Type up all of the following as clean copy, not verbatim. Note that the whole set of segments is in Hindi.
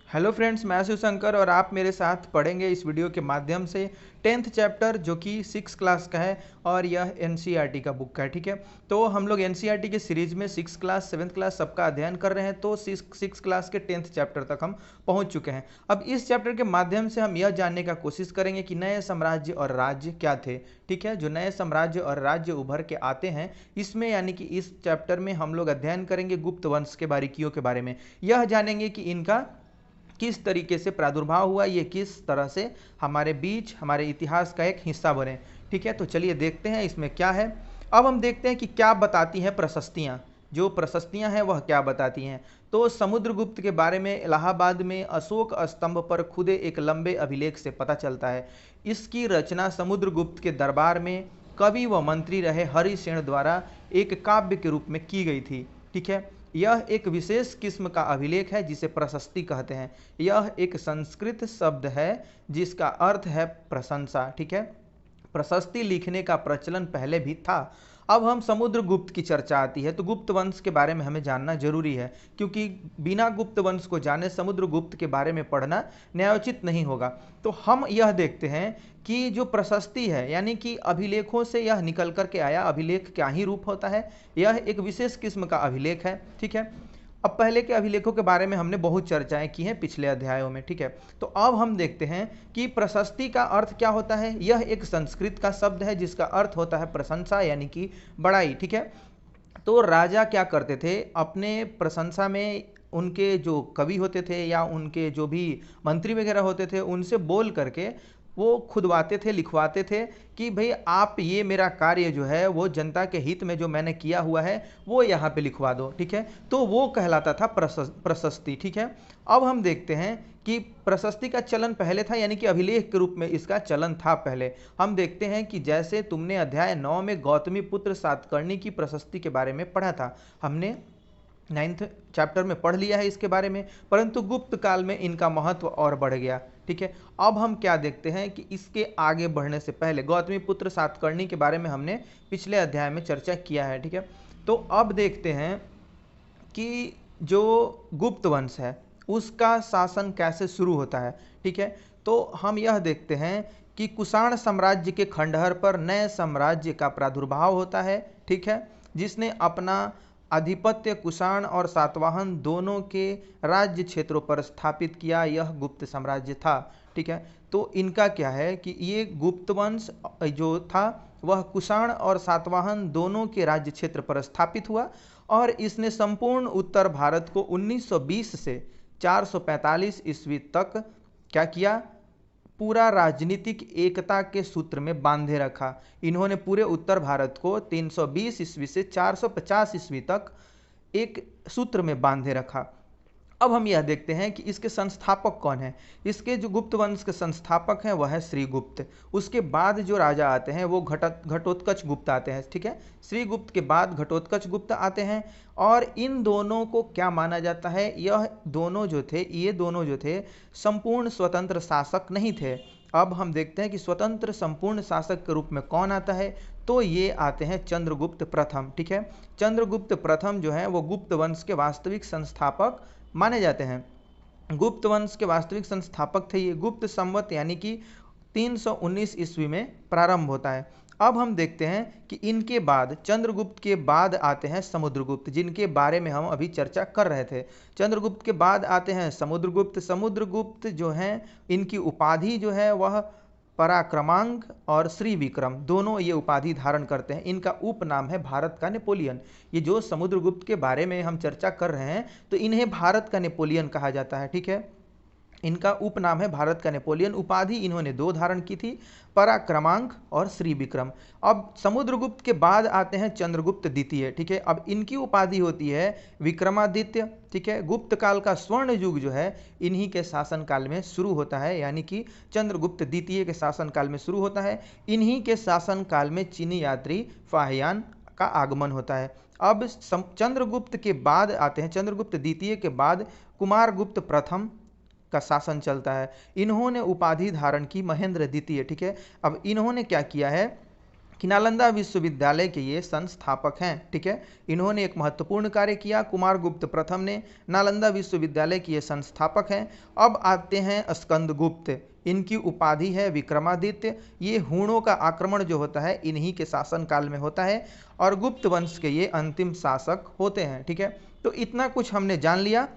हेलो फ्रेंड्स, मैं शिव शंकर और आप मेरे साथ पढ़ेंगे इस वीडियो के माध्यम से 10th चैप्टर जो कि 6 क्लास का है और यह एनसीईआरटी का बुक है। ठीक है, तो हम लोग एनसीईआरटी के सीरीज में 6 क्लास 7th क्लास सबका अध्ययन कर रहे हैं। तो 6 क्लास के 10th चैप्टर तक हम पहुंच चुके हैं। अब इस चैप्टर के माध्यम से हम यह जानने का कोशिश करेंगे कि नए साम्राज्य और राज्य क्या थे। ठीक है, जो नए साम्राज्य और राज्य उभर के आते हैं इसमें, यानी कि इस चैप्टर में हम लोग अध्ययन करेंगे गुप्त वंश के बारीकियों के बारे में। यह जानेंगे कि इनका किस तरीके से प्रादुर्भाव हुआ, ये किस तरह से हमारे बीच हमारे इतिहास का एक हिस्सा बने। ठीक है, तो चलिए देखते हैं इसमें क्या है। अब हम देखते हैं कि क्या बताती हैं प्रशस्तियाँ। जो प्रशस्तियाँ हैं वह क्या बताती हैं। तो समुद्रगुप्त के बारे में इलाहाबाद में अशोक स्तंभ पर खुदे एक लंबे अभिलेख से पता चलता है। इसकी रचना समुद्रगुप्त के दरबार में कवि व मंत्री रहे हरिसेन द्वारा एक काव्य के रूप में की गई थी। ठीक है, यह एक विशेष किस्म का अभिलेख है जिसे प्रशस्ति कहते हैं। यह एक संस्कृत शब्द है जिसका अर्थ है प्रशंसा। ठीक है, प्रशस्ति लिखने का प्रचलन पहले भी था। अब हम समुद्रगुप्त की चर्चा आती है तो गुप्त वंश के बारे में हमें जानना जरूरी है, क्योंकि बिना गुप्त वंश को जाने समुद्रगुप्त के बारे में पढ़ना न्यायोचित नहीं होगा। तो हम यह देखते हैं कि जो प्रशस्ति है, यानी कि अभिलेखों से यह निकल कर के आया। अभिलेख क्या ही रूप होता है, यह एक विशेष किस्म का अभिलेख है। ठीक है, अब पहले के अभिलेखों के बारे में हमने बहुत चर्चाएं की हैं पिछले अध्यायों में। ठीक है, तो अब हम देखते हैं कि प्रशस्ति का अर्थ क्या होता है। यह एक संस्कृत का शब्द है जिसका अर्थ होता है प्रशंसा, यानी कि बड़ाई। ठीक है, तो राजा क्या करते थे, अपने प्रशंसा में उनके जो कवि होते थे या उनके जो भी मंत्री वगैरह होते थे उनसे बोल करके वो खुदवाते थे, लिखवाते थे कि भाई आप ये मेरा कार्य जो है वो जनता के हित में जो मैंने किया हुआ है वो यहाँ पे लिखवा दो। ठीक है, तो वो कहलाता था प्रशस्ति। ठीक है, अब हम देखते हैं कि प्रशस्ति का चलन पहले था, यानी कि अभिलेख के रूप में इसका चलन था पहले। हम देखते हैं कि जैसे तुमने अध्याय 9 में गौतमी पुत्र सातकर्णी की प्रशस्ति के बारे में पढ़ा था, हमने 9th चैप्टर में पढ़ लिया है इसके बारे में, परंतु गुप्त काल में इनका महत्व और बढ़ गया। ठीक है, अब हम क्या देखते हैं कि इसके आगे बढ़ने से पहले गौतमी पुत्र सातकर्णी के बारे में हमने पिछले अध्याय में चर्चा किया है। ठीक है, तो अब देखते हैं कि जो गुप्त वंश है उसका शासन कैसे शुरू होता है। ठीक है, तो हम यह देखते हैं कि कुषाण साम्राज्य के खंडहर पर नए साम्राज्य का प्रादुर्भाव होता है। ठीक है, जिसने अपना आधिपत्य कुषाण और सातवाहन दोनों के राज्य क्षेत्रों पर स्थापित किया। यह गुप्त साम्राज्य था। ठीक है, तो इनका क्या है कि ये गुप्त वंश जो था वह कुषाण और सातवाहन दोनों के राज्य क्षेत्र पर स्थापित हुआ और इसने संपूर्ण उत्तर भारत को 1920 से 445 ईस्वी तक क्या किया, पूरा राजनीतिक एकता के सूत्र में बांधे रखा। इन्होंने पूरे उत्तर भारत को 320 ईस्वी से 450 ईस्वी तक एक सूत्र में बांधे रखा। अब हम यह देखते हैं कि इसके संस्थापक कौन है। इसके जो गुप्त वंश के संस्थापक हैं वह है श्रीगुप्त। उसके बाद जो राजा आते हैं वो घटोत्कच गुप्त आते हैं। ठीक है, श्रीगुप्त के बाद घटोत्कच गुप्त आते हैं और इन दोनों को क्या माना जाता है, ये दोनों जो थे संपूर्ण स्वतंत्र शासक नहीं थे। अब हम देखते हैं कि स्वतंत्र संपूर्ण शासक के रूप में कौन आता है, तो ये आते हैं चंद्रगुप्त प्रथम। ठीक है, चंद्रगुप्त प्रथम जो है वो गुप्त वंश के वास्तविक संस्थापक माने जाते हैं। गुप्त वंश के वास्तविक संस्थापक थे ये। गुप्त संवत यानी कि 319 ईस्वी में प्रारंभ होता है। अब हम देखते हैं कि इनके बाद चंद्रगुप्त के बाद आते हैं समुद्रगुप्त, जिनके बारे में हम अभी चर्चा कर रहे थे। चंद्रगुप्त के बाद आते हैं समुद्रगुप्त। समुद्रगुप्त जो हैं इनकी उपाधि जो है वह पराक्रमांक और श्री विक्रम दोनों ये उपाधि धारण करते हैं। इनका उपनाम है भारत का नेपोलियन। ये जो समुद्रगुप्त के बारे में हम चर्चा कर रहे हैं तो इन्हें भारत का नेपोलियन कहा जाता है। ठीक है, इनका उपनाम है भारत का नेपोलियन। उपाधि इन्होंने दो धारण की थी, पराक्रमांक और श्री विक्रम। अब समुद्रगुप्त के बाद आते हैं चंद्रगुप्त द्वितीय। ठीक है, अब इनकी उपाधि होती है विक्रमादित्य। ठीक है, गुप्त काल का स्वर्ण युग जो है इन्हीं के शासन काल में शुरू होता है, यानी कि चंद्रगुप्त द्वितीय के शासन काल में शुरू होता है। इन्हीं के शासन काल में चीनी यात्री फाहियान का आगमन होता है। अब चंद्रगुप्त के बाद आते हैं, चंद्रगुप्त द्वितीय के बाद कुमारगुप्त प्रथम का शासन चलता है। इन्होंने उपाधि धारण की महेंद्र द्वितीय। ठीक है, अब इन्होंने क्या किया है कि नालंदा विश्वविद्यालय के ये संस्थापक हैं। ठीक है, इन्होंने एक महत्वपूर्ण कार्य किया। कुमारगुप्त प्रथम ने नालंदा विश्वविद्यालय के ये संस्थापक हैं। अब आते हैं स्कंदगुप्त, इनकी उपाधि है विक्रमादित्य। ये हूणों का आक्रमण जो होता है इन्हीं के शासन काल में होता है और गुप्त वंश के ये अंतिम शासक होते हैं। ठीक है, तो इतना कुछ हमने जान लिया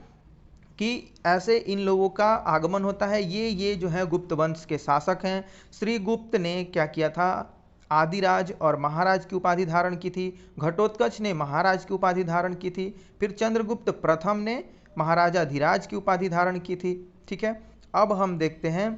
कि ऐसे इन लोगों का आगमन होता है। ये जो है गुप्त वंश के शासक हैं। श्रीगुप्त ने क्या किया था, आदिराज और महाराज की उपाधि धारण की थी। घटोत्कच ने महाराज की उपाधि धारण की थी। फिर चंद्रगुप्त प्रथम ने महाराजाधिराज की उपाधि धारण की थी। ठीक है, अब हम देखते हैं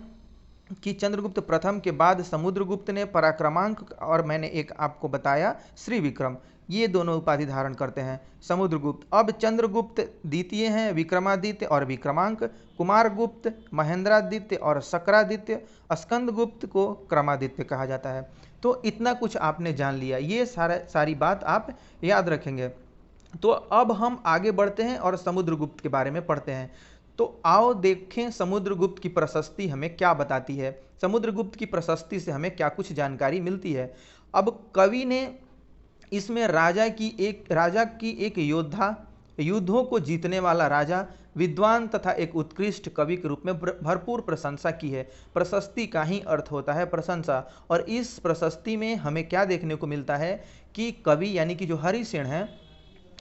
कि चंद्रगुप्त प्रथम के बाद समुद्रगुप्त ने पराक्रमांक और मैंने एक आपको बताया श्री विक्रम, ये दोनों उपाधि धारण करते हैं समुद्रगुप्त। अब चंद्रगुप्त द्वितीय हैं, विक्रमादित्य और विक्रमांक। कुमारगुप्त महेंद्रादित्य और शक्रादित्य। स्कंदगुप्त को क्रमादित्य कहा जाता है। तो इतना कुछ आपने जान लिया, ये सारी बात आप याद रखेंगे। तो अब हम आगे बढ़ते हैं और समुद्रगुप्त के बारे में पढ़ते हैं। तो आओ देखें समुद्रगुप्त की प्रशस्ति हमें क्या बताती है, समुद्रगुप्त की प्रशस्ति से हमें क्या कुछ जानकारी मिलती है। अब कवि ने इसमें राजा की एक योद्धा, युद्धों को जीतने वाला राजा, विद्वान तथा एक उत्कृष्ट कवि के रूप में भरपूर प्रशंसा की है। प्रशस्ति का ही अर्थ होता है प्रशंसा। और इस प्रशस्ति में हमें क्या देखने को मिलता है कि कवि यानी कि जो हरिसेन हैं,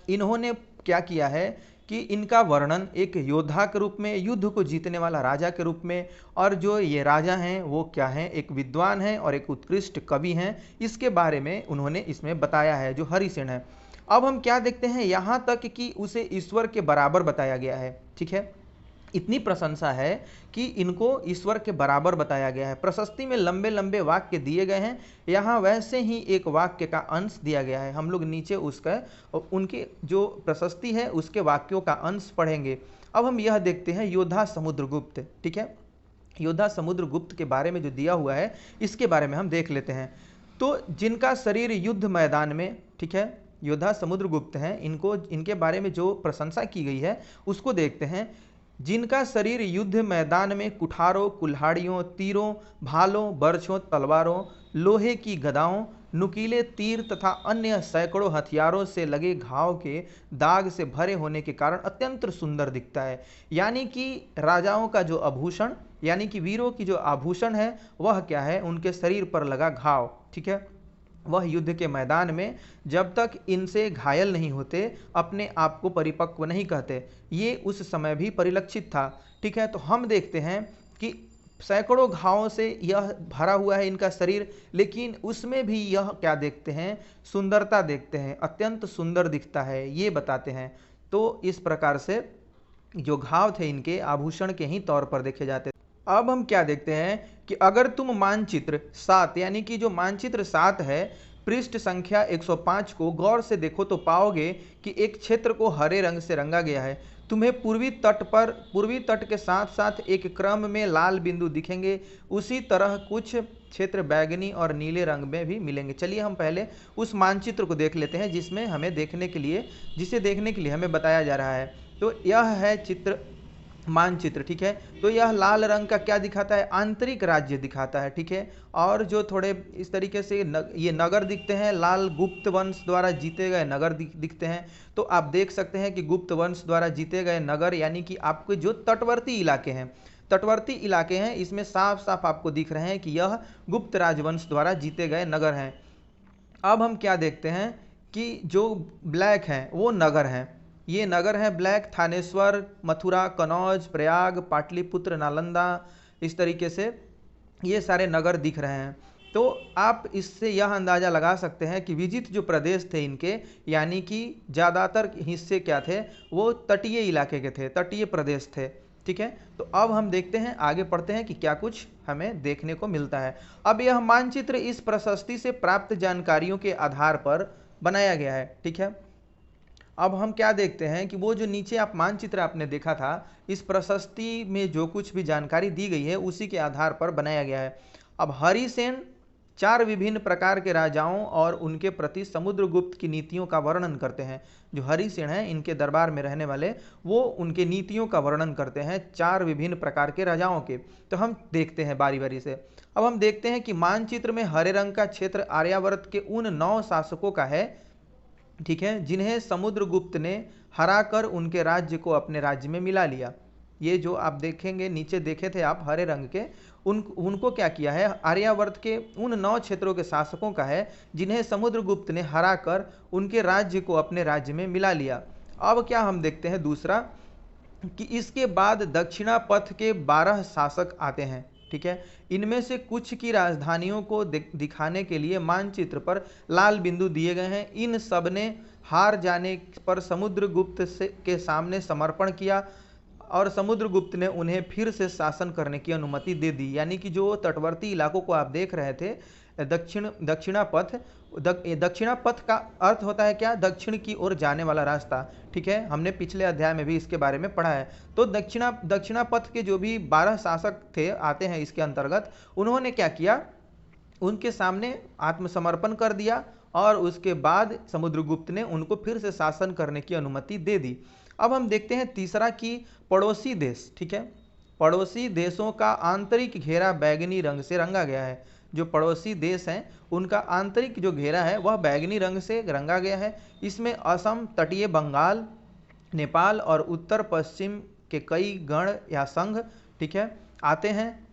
इन्होंने क्या किया है कि इनका वर्णन एक योद्धा के रूप में, युद्ध को जीतने वाला राजा के रूप में, और जो ये राजा हैं वो क्या हैं, एक विद्वान हैं और एक उत्कृष्ट कवि हैं, इसके बारे में उन्होंने इसमें बताया है जो हरिसेन है। अब हम क्या देखते हैं, यहाँ तक कि उसे ईश्वर के बराबर बताया गया है। ठीक है, इतनी प्रशंसा है कि इनको ईश्वर के बराबर बताया गया है। प्रशस्ति में लंबे लंबे वाक्य दिए गए हैं, यहाँ वैसे ही एक वाक्य का अंश दिया गया है। हम लोग नीचे उसका उनके जो प्रशस्ति है उसके वाक्यों का अंश पढ़ेंगे। अब हम यह देखते हैं योद्धा समुद्रगुप्त। ठीक है, योद्धा समुद्रगुप्त के बारे में जो दिया हुआ है इसके बारे में हम देख लेते हैं। तो जिनका शरीर युद्ध मैदान में, ठीक है, योद्धा समुद्रगुप्त हैं, इनके बारे में जो प्रशंसा की गई है उसको देखते हैं। जिनका शरीर युद्ध मैदान में कुठारों, कुल्हाड़ियों, तीरों, भालों, बर्छों, तलवारों, लोहे की गदाओं, नुकीले तीर तथा अन्य सैकड़ों हथियारों से लगे घाव के दाग से भरे होने के कारण अत्यंत सुंदर दिखता है। यानी कि राजाओं का जो आभूषण, यानी कि वीरों की जो आभूषण है वह क्या है, उनके शरीर पर लगा घाव। ठीक है, वह युद्ध के मैदान में जब तक इनसे घायल नहीं होते अपने आप को परिपक्व नहीं कहते। ये उस समय भी परिलक्षित था। ठीक है, तो हम देखते हैं कि सैकड़ों घावों से यह भरा हुआ है इनका शरीर, लेकिन उसमें भी यह क्या देखते हैं, सुंदरता देखते हैं, अत्यंत सुंदर दिखता है, ये बताते हैं। तो इस प्रकार से जो घाव थे इनके आभूषण के ही तौर पर देखे जाते। अब हम क्या देखते हैं कि अगर तुम मानचित्र 7 यानी कि जो मानचित्र 7 है पृष्ठ संख्या 105 को गौर से देखो तो पाओगे कि एक क्षेत्र को हरे रंग से रंगा गया है। तुम्हें पूर्वी तट के साथ साथ एक क्रम में लाल बिंदु दिखेंगे। उसी तरह कुछ क्षेत्र बैगनी और नीले रंग में भी मिलेंगे। चलिए हम पहले उस मानचित्र को देख लेते हैं जिसे देखने के लिए हमें बताया जा रहा है। तो यह है चित्र, मानचित्र। ठीक है, तो यह लाल रंग का क्या दिखाता है, आंतरिक राज्य दिखाता है। ठीक है, और जो थोड़े इस तरीके से ये नगर दिखते हैं, लाल गुप्त वंश द्वारा जीते गए नगर दिखते हैं। तो आप देख सकते हैं कि गुप्त वंश द्वारा जीते गए नगर यानी कि आपके जो तटवर्ती इलाके हैं इसमें साफ साफ आपको दिख रहे हैं कि यह गुप्त राजवंश द्वारा जीते गए नगर हैं। अब हम क्या देखते हैं कि जो ब्लैक हैं वो नगर हैं, ये नगर हैं ब्लैक, थानेश्वर, मथुरा, कनौज, प्रयाग, पाटलिपुत्र, नालंदा, इस तरीके से ये सारे नगर दिख रहे हैं। तो आप इससे यह अंदाज़ा लगा सकते हैं कि विजित जो प्रदेश थे इनके, यानी कि ज़्यादातर हिस्से क्या थे, वो तटीय इलाके के थे, तटीय प्रदेश थे। ठीक है, तो अब हम देखते हैं, आगे पढ़ते हैं कि क्या कुछ हमें देखने को मिलता है। अब यह मानचित्र इस प्रशस्ति से प्राप्त जानकारियों के आधार पर बनाया गया है। ठीक है, अब हम क्या देखते हैं कि वो जो नीचे आप मानचित्र आपने देखा था, इस प्रशस्ति में जो कुछ भी जानकारी दी गई है उसी के आधार पर बनाया गया है। अब हरिसेन 4 विभिन्न प्रकार के राजाओं और उनके प्रति समुद्रगुप्त की नीतियों का वर्णन करते हैं। जो हरिसेन हैं इनके दरबार में रहने वाले, वो उनके नीतियों का वर्णन करते हैं 4 विभिन्न प्रकार के राजाओं के। तो हम देखते हैं बारी बारी से। अब हम देखते हैं कि मानचित्र में हरे रंग का क्षेत्र आर्यावर्त के उन 9 शासकों का है, ठीक है, जिन्हें समुद्रगुप्त ने हराकर उनके राज्य को अपने राज्य में मिला लिया। ये जो आप देखेंगे नीचे देखे थे आप हरे रंग के, उनको क्या किया है, आर्यावर्त के उन 9 क्षेत्रों के शासकों का है जिन्हें समुद्रगुप्त ने हराकर उनके राज्य को अपने राज्य में मिला लिया। अब क्या हम देखते हैं दूसरा, कि इसके बाद दक्षिणा पथ के 12 शासक आते हैं, ठीक है। इनमें से कुछ की राजधानियों को दिखाने के लिए मानचित्र पर लाल बिंदु दिए गए हैं। इन सब ने हार जाने पर समुद्रगुप्त के सामने समर्पण किया और समुद्रगुप्त ने उन्हें फिर से शासन करने की अनुमति दे दी। यानी कि जो तटवर्ती इलाकों को आप देख रहे थे, दक्षिणा पथ का अर्थ होता है क्या, दक्षिण की ओर जाने वाला रास्ता, ठीक है। हमने पिछले अध्याय में भी इसके बारे में पढ़ा है। तो दक्षिणा पथ के जो भी 12 शासक थे आते हैं इसके अंतर्गत, उन्होंने क्या किया, उनके सामने आत्मसमर्पण कर दिया और उसके बाद समुद्रगुप्त ने उनको फिर से शासन करने की अनुमति दे दी। अब हम देखते हैं तीसरा कि पड़ोसी देश, ठीक है। पड़ोसी देशों का आंतरिक घेरा बैंगनी रंग से रंगा गया है। जो पड़ोसी देश हैं उनका आंतरिक जो घेरा है वह बैंगनी रंग से रंगा गया है। इसमें असम, तटीय बंगाल, नेपाल और उत्तर पश्चिम के कई गण या संघ, ठीक है, आते हैं।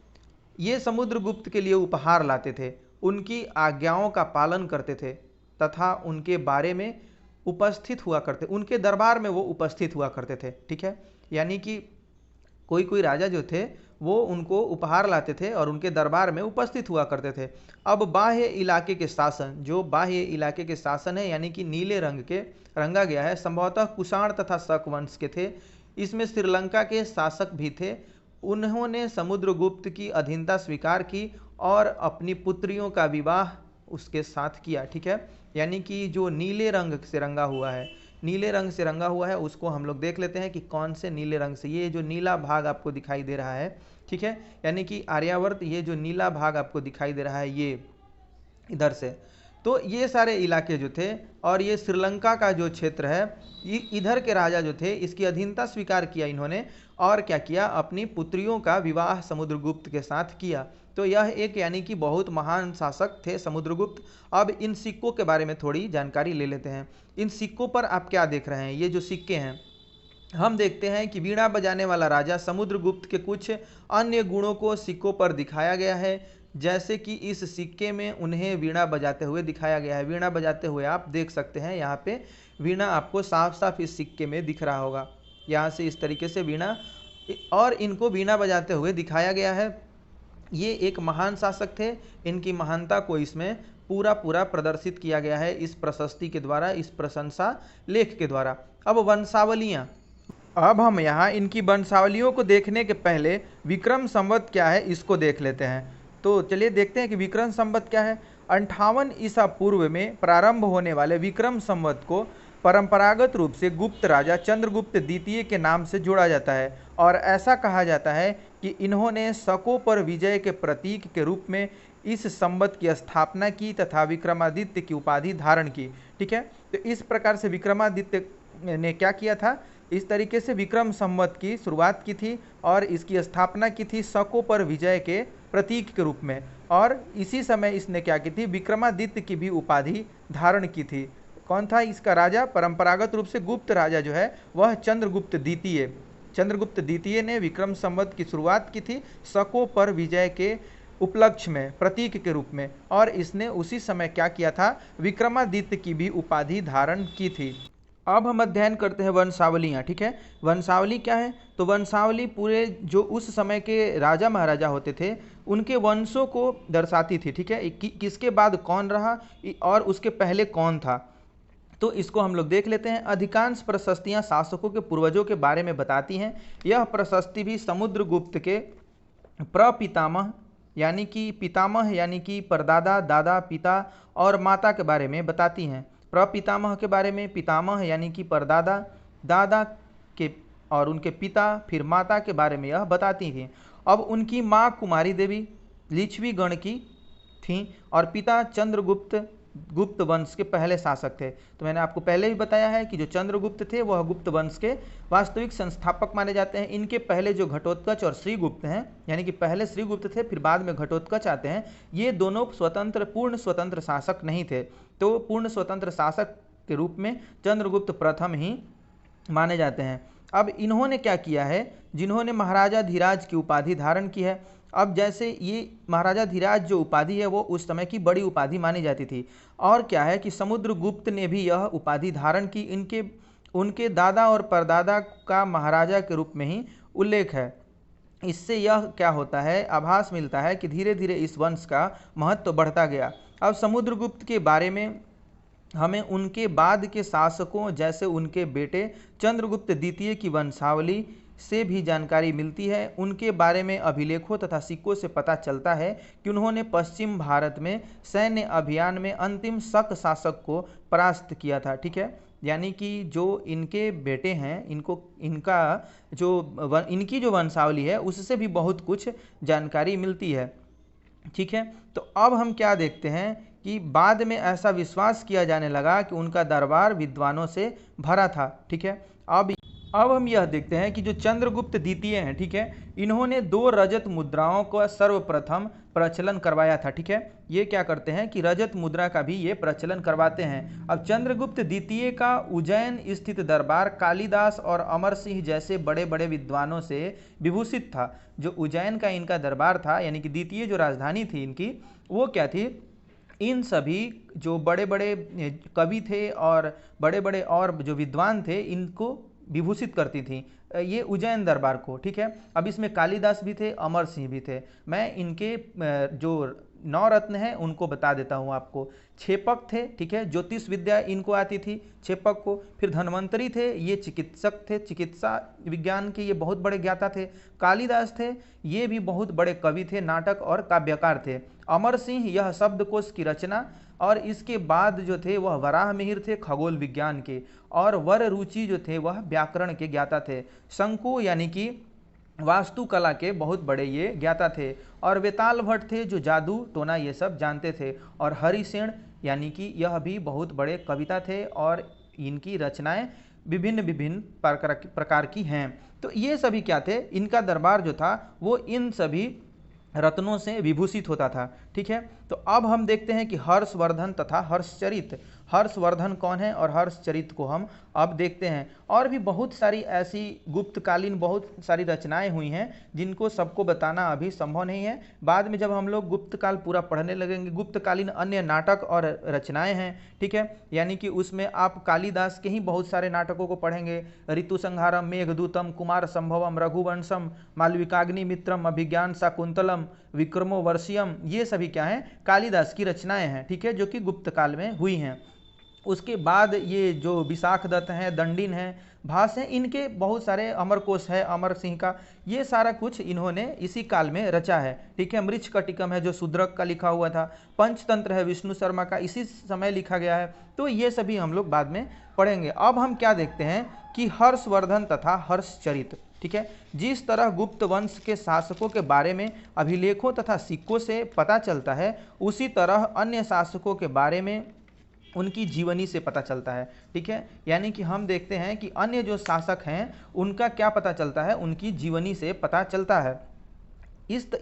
ये समुद्रगुप्त के लिए उपहार लाते थे, उनकी आज्ञाओं का पालन करते थे तथा उनके बारे में उपस्थित हुआ करते, उनके दरबार में वो उपस्थित हुआ करते थे, ठीक है। यानी कि कोई कोई राजा जो थे वो उनको उपहार लाते थे और उनके दरबार में उपस्थित हुआ करते थे। अब बाह्य इलाके के शासन, जो बाह्य इलाके के शासन है यानी कि नीले रंग के रंगा गया है, संभवतः कुषाण तथा शक वंश के थे। इसमें श्रीलंका के शासक भी थे। उन्होंने समुद्रगुप्त की अधीनता स्वीकार की और अपनी पुत्रियों का विवाह उसके साथ किया, ठीक है। यानी कि जो नीले रंग से रंगा हुआ है, नीले रंग से रंगा हुआ है, उसको हम लोग देख लेते हैं कि कौन से नीले रंग से। ये जो नीला भाग आपको दिखाई दे रहा है, ठीक है, यानी कि आर्यावर्त, ये जो नीला भाग आपको दिखाई दे रहा है ये इधर से, तो ये सारे इलाके जो थे और ये श्रीलंका का जो क्षेत्र है, इधर के राजा जो थे इसकी अधीनता स्वीकार किया इन्होंने और क्या किया, अपनी पुत्रियों का विवाह समुद्रगुप्त के साथ किया। तो यह एक यानी कि बहुत महान शासक थे समुद्रगुप्त। अब इन सिक्कों के बारे में थोड़ी जानकारी ले लेते हैं। इन सिक्कों पर आप क्या देख रहे हैं, ये जो सिक्के हैं, हम देखते हैं कि वीणा बजाने वाला राजा समुद्रगुप्त के कुछ अन्य गुणों को सिक्कों पर दिखाया गया है। जैसे कि इस सिक्के में उन्हें वीणा बजाते हुए दिखाया गया है। वीणा बजाते हुए आप देख सकते हैं, यहाँ पे वीणा आपको साफ साफ इस सिक्के में दिख रहा होगा। यहाँ से इस तरीके से वीणा, और इनको वीणा बजाते हुए दिखाया गया है। ये एक महान शासक थे, इनकी महानता को इसमें पूरा पूरा प्रदर्शित किया गया है इस प्रशस्ति के द्वारा, इस प्रशंसा लेख के द्वारा। अब वंशावलियाँ, अब हम यहाँ इनकी वंशावलियों को देखने के पहले विक्रम संवत क्या है इसको देख लेते हैं। तो चलिए देखते हैं कि विक्रम संवत क्या है। 58 ईसा पूर्व में प्रारंभ होने वाले विक्रम संवत को परंपरागत रूप से गुप्त राजा चंद्रगुप्त द्वितीय के नाम से जोड़ा जाता है और ऐसा कहा जाता है कि इन्होंने शकों पर विजय के प्रतीक के रूप में इस संवत की स्थापना की तथा विक्रमादित्य की उपाधि धारण की, ठीक है। तो इस प्रकार से विक्रमादित्य ने क्या किया था, इस तरीके से विक्रम संवत की शुरुआत की थी और इसकी स्थापना की थी शकों पर विजय के प्रतीक के रूप में। और इसी समय इसने क्या की थी, विक्रमादित्य की भी उपाधि धारण की थी। कौन था इसका राजा, परंपरागत रूप से गुप्त राजा जो है वह चंद्रगुप्त द्वितीय। चंद्रगुप्त द्वितीय ने विक्रम संवत की शुरुआत की थी शकों पर विजय के उपलक्ष्य में, प्रतीक के रूप में, और इसने उसी समय क्या किया था, विक्रमादित्य की भी उपाधि धारण की थी। अब हम अध्ययन करते हैं वंशावलियाँ, ठीक है। वंशावली क्या है, तो वंशावली पूरे जो उस समय के राजा महाराजा होते थे उनके वंशों को दर्शाती थी, ठीक है। किसके बाद कौन रहा और उसके पहले कौन था, तो इसको हम लोग देख लेते हैं। अधिकांश प्रशस्तियाँ शासकों के पूर्वजों के बारे में बताती हैं। यह प्रशस्ति भी समुद्रगुप्त के प्रपितामह यानी कि पितामह यानी कि परदादा, दादा, पिता और माता के बारे में बताती हैं। प्रपितामह के बारे में, पितामह यानी कि परदादा, दादा के और उनके पिता, फिर माता के बारे में यह बताती थी। अब उनकी माँ कुमारी देवी लिच्छवी गण की थीं और पिता चंद्रगुप्त गुप्त वंश के पहले शासक थे। तो मैंने आपको पहले भी बताया है कि जो चंद्रगुप्त थे वह गुप्त वंश के वास्तविक संस्थापक माने जाते हैं। इनके पहले जो घटोत्कच और श्रीगुप्त हैं, यानी कि पहले श्रीगुप्त थे फिर बाद में घटोत्कच आते हैं, ये दोनों पूर्ण स्वतंत्र शासक नहीं थे। तो पूर्ण स्वतंत्र शासक के रूप में चंद्रगुप्त प्रथम ही माने जाते हैं। अब इन्होंने क्या किया है, जिन्होंने महाराजा धीराज की उपाधि धारण की है। अब जैसे ये महाराजा धीराज जो उपाधि है वो उस समय की बड़ी उपाधि मानी जाती थी। और क्या है कि समुद्रगुप्त ने भी यह उपाधि धारण की। इनके उनके दादा और परदादा का महाराजा के रूप में ही उल्लेख है। इससे यह क्या होता है, आभास मिलता है कि धीरे धीरे इस वंश का महत्व बढ़ता गया। अब समुद्रगुप्त के बारे में हमें उनके बाद के शासकों जैसे उनके बेटे चंद्रगुप्त द्वितीय की वंशावली से भी जानकारी मिलती है। उनके बारे में अभिलेखों तथा सिक्कों से पता चलता है कि उन्होंने पश्चिम भारत में सैन्य अभियान में अंतिम शक शासक को परास्त किया था। ठीक है, यानी कि जो इनके बेटे हैं, इनकी जो वंशावली है उससे भी बहुत कुछ जानकारी मिलती है। ठीक है, तो अब हम क्या देखते हैं कि बाद में ऐसा विश्वास किया जाने लगा कि उनका दरबार विद्वानों से भरा था। ठीक है, अब हम यह देखते हैं कि जो चंद्रगुप्त द्वितीय हैं, ठीक है, इन्होंने 2 रजत मुद्राओं का सर्वप्रथम प्रचलन करवाया था। ठीक है, ये क्या करते हैं कि रजत मुद्रा का भी ये प्रचलन करवाते हैं। अब चंद्रगुप्त द्वितीय का उज्जैन स्थित दरबार कालिदास और अमर सिंह जैसे बड़े बड़े विद्वानों से विभूषित था। जो उज्जैन का इनका दरबार था, यानी कि द्वितीय जो राजधानी थी इनकी, वो क्या थी, इन सभी जो बड़े बड़े कवि थे और बड़े बड़े और जो विद्वान थे इनको विभूषित करती थी ये उज्जैन दरबार को। ठीक है, अब इसमें कालिदास भी थे, अमर सिंह भी थे। मैं इनके जो 9 रत्न हैं उनको बता देता हूँ आपको। छेपक थे, ठीक है, ज्योतिष विद्या इनको आती थी छेपक को। फिर धन्वंतरी थे, ये चिकित्सक थे, चिकित्सा विज्ञान के ये बहुत बड़े ज्ञाता थे। कालिदास थे, ये भी बहुत बड़े कवि थे, नाटक और काव्यकार थे। अमर सिंह यह शब्दकोश की रचना, और इसके बाद जो थे वह वराह मिहिर थे खगोल विज्ञान के, और वर रुचि जो थे वह व्याकरण के ज्ञाता थे। शंकु यानी कि वास्तुकला के बहुत बड़े ये ज्ञाता थे। और वेताल भट्ट थे जो जादू टोना ये सब जानते थे। और हरिसेन यानी कि यह भी बहुत बड़े कविता थे और इनकी रचनाएं विभिन्न विभिन्न प्रकार की हैं। तो ये सभी क्या थे, इनका दरबार जो था वो इन सभी रत्नों से विभूषित होता था। ठीक है, तो अब हम देखते हैं कि हर्षवर्धन तथा हर्षचरित। हर्षवर्धन कौन है और हर्षचरित को हम अब देखते हैं। और भी बहुत सारी ऐसी गुप्तकालीन बहुत सारी रचनाएं हुई हैं जिनको सबको बताना अभी संभव नहीं है। बाद में जब हम लोग गुप्तकाल पूरा पढ़ने लगेंगे, गुप्तकालीन अन्य नाटक और रचनाएं हैं। ठीक है, यानी कि उसमें आप कालिदास के ही बहुत सारे नाटकों को पढ़ेंगे। ऋतु संहारम, मेघदूतम, कुमार संभवम, रघुवंशम, मालविकाग्नि मित्रम, अभिज्ञान शाकुंतलम, विक्रमो वर्षियम, ये सभी क्या हैं, कालिदास की रचनाएं हैं। ठीक है, जो कि गुप्त काल में हुई हैं। उसके बाद ये जो विशाख दत्त हैं, दंडिन हैं, भास हैं, इनके बहुत सारे, अमरकोश है अमर सिंह का, ये सारा कुछ इन्होंने इसी काल में रचा है। ठीक है, मृच्छ कटिकम है जो शूद्रक का लिखा हुआ था, पंचतंत्र है विष्णु शर्मा का, इसी समय लिखा गया है। तो ये सभी हम लोग बाद में पढ़ेंगे। अब हम क्या देखते हैं कि हर्षवर्धन तथा हर्षचरित। ठीक है, जिस तरह गुप्त वंश के शासकों के बारे में अभिलेखों तथा सिक्कों से पता चलता है, उसी तरह अन्य शासकों के बारे में उनकी जीवनी से पता चलता है। ठीक है, यानी कि हम देखते हैं कि अन्य जो शासक हैं उनका क्या पता चलता है, उनकी जीवनी से पता चलता है।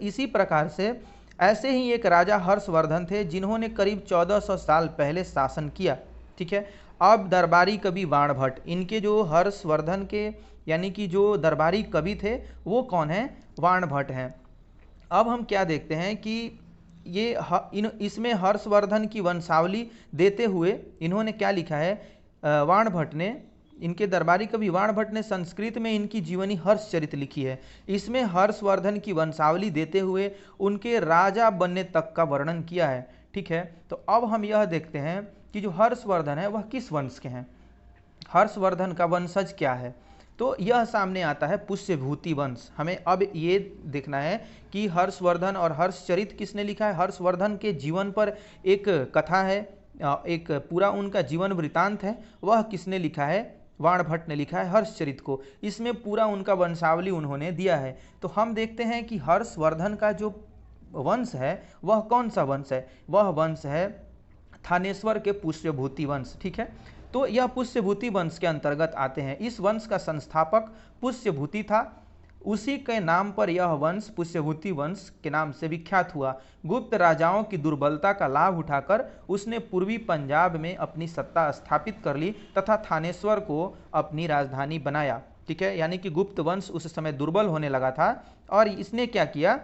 इसी प्रकार से ऐसे ही एक राजा हर्षवर्धन थे जिन्होंने करीब 1400 साल पहले शासन किया। ठीक है, अब दरबारी कवि वाणभट्ट, इनके जो हर्षवर्धन के यानी कि जो दरबारी कवि थे वो कौन है, वाणभट्ट हैं। अब हम क्या देखते हैं कि ये इसमें हर्षवर्धन की वंशावली देते हुए इन्होंने क्या लिखा है, वाणभट्ट ने, इनके दरबारी कवि वाणभट्ट ने संस्कृत में इनकी जीवनी हर्षचरित लिखी है। इसमें हर्षवर्धन की वंशावली देते हुए उनके राजा बनने तक का वर्णन किया है। ठीक है, तो अब हम यह देखते हैं कि जो हर्षवर्धन है वह किस वंश के हैं, हर्षवर्धन का वंशज क्या है। तो यह सामने आता है पुष्यभूति वंश। हमें अब ये देखना है कि हर्षवर्धन और हर्षचरित किसने लिखा है। हर्षवर्धन के जीवन पर एक कथा है, एक पूरा उनका जीवन वृतांत है, वह किसने लिखा है, वाणभट्ट ने लिखा है हर्षचरित को। इसमें पूरा उनका वंशावली उन्होंने दिया है। तो हम देखते हैं कि हर्षवर्धन का जो वंश है वह कौन सा वंश है? वह वंश है थानेश्वर के पुष्यभूति वंश। ठीक है, तो यह पुष्यभूति वंश के अंतर्गत आते हैं। इस वंश का संस्थापक पुष्यभूति था, उसी के नाम पर यह वंश पुष्यभूति वंश के नाम से विख्यात हुआ। गुप्त राजाओं की दुर्बलता का लाभ उठाकर उसने पूर्वी पंजाब में अपनी सत्ता स्थापित कर ली तथा थानेश्वर को अपनी राजधानी बनाया। ठीक है, यानी कि गुप्त वंश उस समय दुर्बल होने लगा था और इसने क्या किया,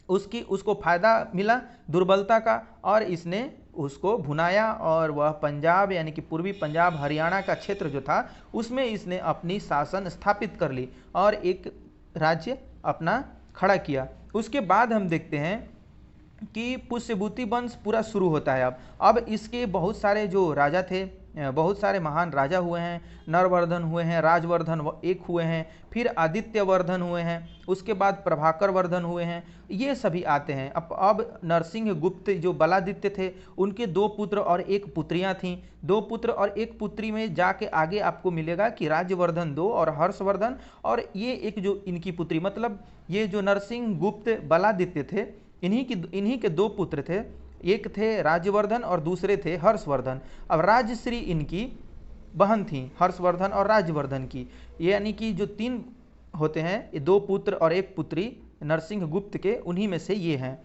उसको फायदा मिला दुर्बलता का और इसने उसको भुनाया और वह पंजाब यानी कि पूर्वी पंजाब हरियाणा का क्षेत्र जो था उसमें इसने अपनी शासन स्थापित कर ली और एक राज्य अपना खड़ा किया। उसके बाद हम देखते हैं कि पुष्यभूति वंश पूरा शुरू होता है। अब इसके बहुत सारे जो राजा थे, बहुत सारे महान राजा हुए हैं। नरवर्धन हुए हैं, राजवर्धन एक हुए हैं, फिर आदित्यवर्धन हुए हैं, उसके बाद प्रभाकर वर्धन हुए हैं, ये सभी आते हैं। अब नरसिंह गुप्त जो बलादित्य थे उनके 2 पुत्र और 1 पुत्रियां थीं। 2 पुत्र और 1 पुत्री में जाके आगे आपको मिलेगा कि राज्यवर्धन 2 और हर्षवर्धन, और ये एक जो इनकी पुत्री, मतलब ये जो नरसिंह गुप्त बलादित्य थे इन्हीं के 2 पुत्र थे, एक थे राज्यवर्धन और दूसरे थे हर्षवर्धन। अब राजश्री इनकी बहन थी, हर्षवर्धन और राज्यवर्धन की, यानी कि जो 3 होते हैं, ये 2 पुत्र और 1 पुत्री नरसिंह गुप्त के, उन्हीं में से ये हैं।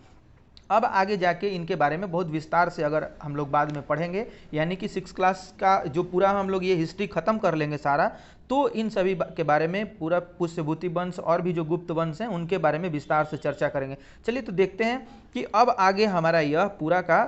अब आगे जाके इनके बारे में बहुत विस्तार से अगर हम लोग बाद में पढ़ेंगे, यानी कि 6 क्लास का जो पूरा हम लोग ये हिस्ट्री खत्म कर लेंगे सारा, तो इन सभी के बारे में पूरा पुष्यभूति वंश और भी जो गुप्त वंश हैं उनके बारे में विस्तार से चर्चा करेंगे। चलिए तो देखते हैं कि अब आगे हमारा यह पूरा का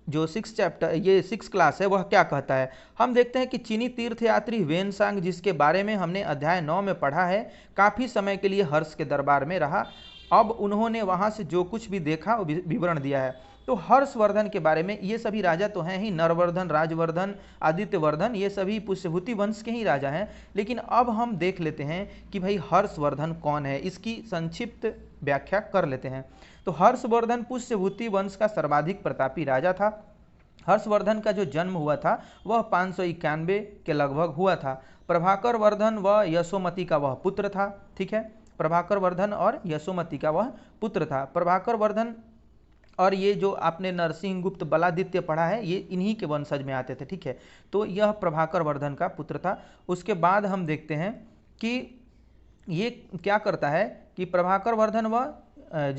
जो 6 चैप्टर, ये 6 क्लास है, वह क्या कहता है। हम देखते हैं कि चीनी तीर्थयात्री वेनसांग, जिसके बारे में हमने अध्याय 9 में पढ़ा है, काफ़ी समय के लिए हर्ष के दरबार में रहा। अब उन्होंने वहाँ से जो कुछ भी देखा वो विवरण दिया है। तो हर्षवर्धन के बारे में, ये सभी राजा तो हैं ही, नरवर्धन, राजवर्धन, आदित्यवर्धन, ये सभी पुष्यभूति वंश के ही राजा हैं। लेकिन अब हम देख लेते हैं कि भाई हर्षवर्धन कौन है, इसकी संक्षिप्त व्याख्या कर लेते हैं। तो हर्षवर्धन पुष्यभूति वंश का सर्वाधिक प्रतापी राजा था। हर्षवर्धन का जो जन्म हुआ था वह 591 के लगभग हुआ था। प्रभाकर वर्धन व यशोमती का वह पुत्र था। ठीक है, प्रभाकर वर्धन और यशोमती का वह पुत्र था। प्रभाकर वर्धन और ये जो आपने नरसिंह गुप्त बलादित्य पढ़ा है, ये इन्हीं के वंशज में आते थे। ठीक है, तो यह प्रभाकर वर्धन का पुत्र था। उसके बाद हम देखते हैं कि ये क्या करता है कि प्रभाकर वर्धन व